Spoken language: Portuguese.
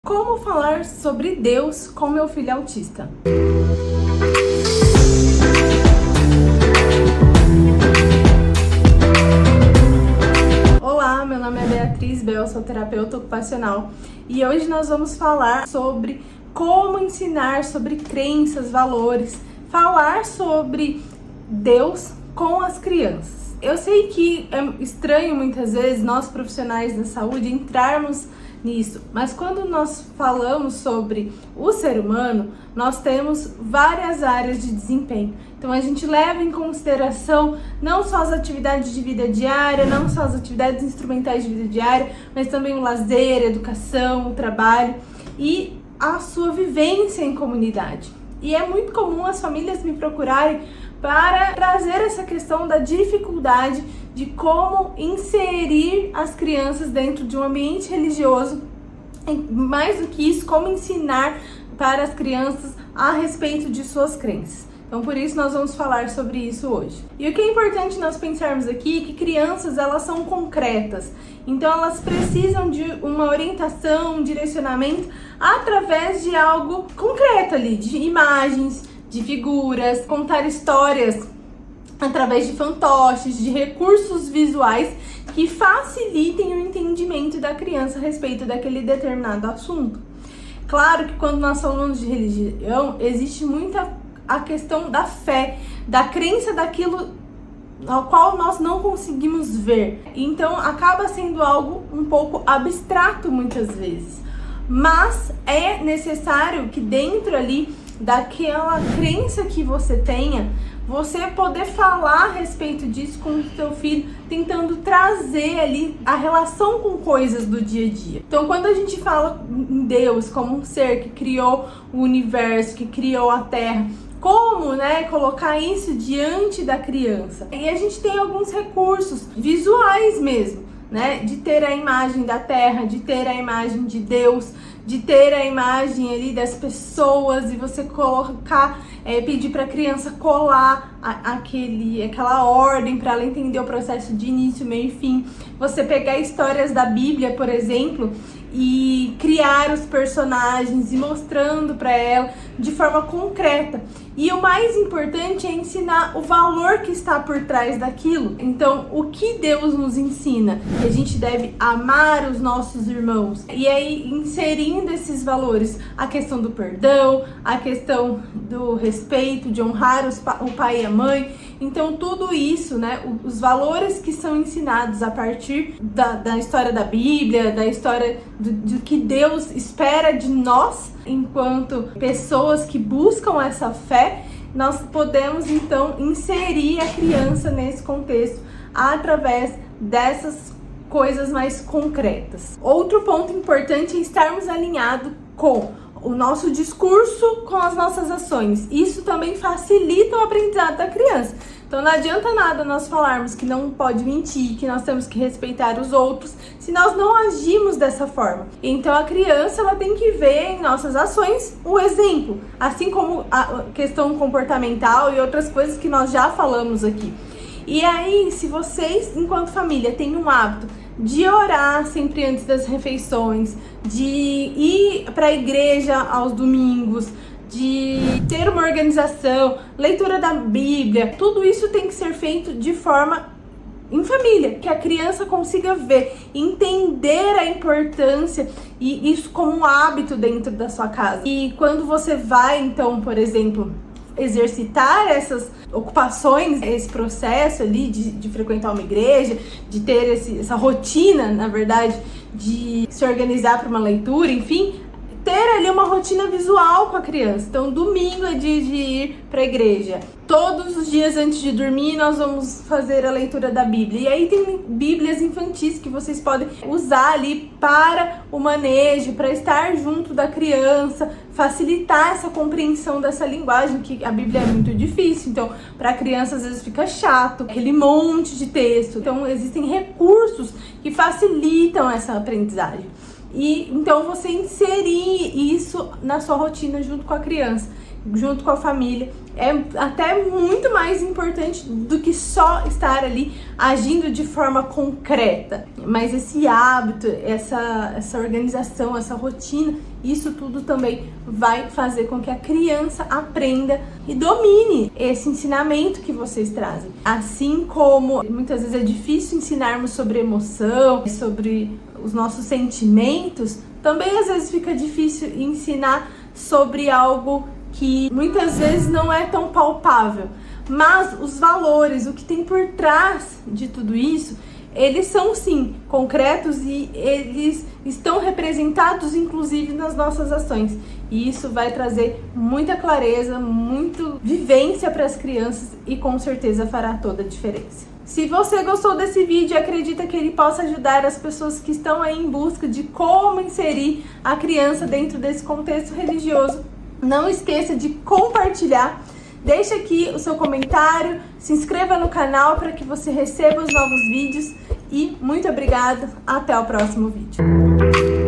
Como falar sobre Deus com meu filho autista? Olá, meu nome é Beatriz Bel, eu sou terapeuta ocupacional e hoje nós vamos falar sobre como ensinar sobre crenças, valores, falar sobre Deus com as crianças. Eu sei que é estranho muitas vezes nós profissionais da saúde entrarmos nisso, mas quando nós falamos sobre o ser humano, nós temos várias áreas de desempenho. Então a gente leva em consideração não só as atividades de vida diária, não só as atividades instrumentais de vida diária, mas também o lazer, a educação, o trabalho e a sua vivência em comunidade. E é muito comum as famílias me procurarem para trazer essa questão da dificuldade de como inserir as crianças dentro de um ambiente religioso, e mais do que isso, como ensinar para as crianças a respeito de suas crenças. Então, por isso, nós vamos falar sobre isso hoje. E o que é importante nós pensarmos aqui é que crianças, elas são concretas. Então, elas precisam de uma orientação, um direcionamento através de algo concreto ali, de imagens, de figuras, contar histórias através de fantoches, de recursos visuais que facilitem o entendimento da criança a respeito daquele determinado assunto. Claro que quando nós falamos de religião, existe muita a questão da fé, da crença daquilo ao qual nós não conseguimos ver. Então acaba sendo algo um pouco abstrato muitas vezes. Mas é necessário que dentro ali daquela crença que você tenha, você poder falar a respeito disso com o seu filho, tentando trazer ali a relação com coisas do dia a dia. Então, quando a gente fala em Deus como um ser que criou o universo, que criou a Terra, como, colocar isso diante da criança? E a gente tem alguns recursos visuais mesmo, de ter a imagem da Terra, de ter a imagem de Deus, de ter a imagem ali das pessoas e você colocar, pedir para a criança colar aquela ordem para ela entender o processo de início, meio e fim. Você pegar histórias da Bíblia, por exemplo, e criar os personagens e mostrando para ela de forma concreta. E o mais importante é ensinar o valor que está por trás daquilo. Então, o que Deus nos ensina? Que a gente deve amar os nossos irmãos. E aí, inserindo esses valores, a questão do perdão, a questão do respeito, de honrar o pai e a mãe. Então, tudo isso, os valores que são ensinados a partir da história da Bíblia, da história do que Deus espera de nós, enquanto pessoas que buscam essa fé, nós podemos então inserir a criança nesse contexto através dessas coisas mais concretas. Outro ponto importante é estarmos alinhados com o nosso discurso com as nossas ações. Isso também facilita o aprendizado da criança. Então não adianta nada nós falarmos que não pode mentir, que nós temos que respeitar os outros, se nós não agimos dessa forma. Então a criança, ela tem que ver em nossas ações o exemplo, assim como a questão comportamental e outras coisas que nós já falamos aqui. E aí, se vocês, enquanto família, têm um hábito de orar sempre antes das refeições, de ir para a igreja aos domingos, de ter uma organização, leitura da Bíblia, tudo isso tem que ser feito de forma em família, que a criança consiga ver, entender a importância e isso como um hábito dentro da sua casa. E quando você vai, então, por exemplo, exercitar essas ocupações, esse processo ali de frequentar uma igreja, de ter essa rotina, na verdade, de se organizar para uma leitura, enfim, ter ali uma rotina visual com a criança. Então, domingo é dia de ir para a igreja. Todos os dias antes de dormir, nós vamos fazer a leitura da Bíblia. E aí tem bíblias infantis que vocês podem usar ali para o manejo, para estar junto da criança, facilitar essa compreensão dessa linguagem, que a Bíblia é muito difícil. Então, para a criança, às vezes fica chato, aquele monte de texto. Então, existem recursos que facilitam essa aprendizagem. E então você inserir isso na sua rotina junto com a criança. junto com a família, é até muito mais importante do que só estar ali agindo de forma concreta. Mas esse hábito, essa organização, essa rotina, isso tudo também vai fazer com que a criança aprenda e domine esse ensinamento que vocês trazem. Assim como muitas vezes é difícil ensinarmos sobre emoção, sobre os nossos sentimentos, também às vezes fica difícil ensinar sobre algo que muitas vezes não é tão palpável. Mas os valores, o que tem por trás de tudo isso, eles são sim concretos e eles estão representados inclusive nas nossas ações. E isso vai trazer muita clareza, muita vivência para as crianças e com certeza fará toda a diferença. Se você gostou desse vídeo e acredita que ele possa ajudar as pessoas que estão aí em busca de como inserir a criança dentro desse contexto religioso, não esqueça de compartilhar. Deixe aqui o seu comentário, se inscreva no canal para que você receba os novos vídeos e muito obrigada, até o próximo vídeo.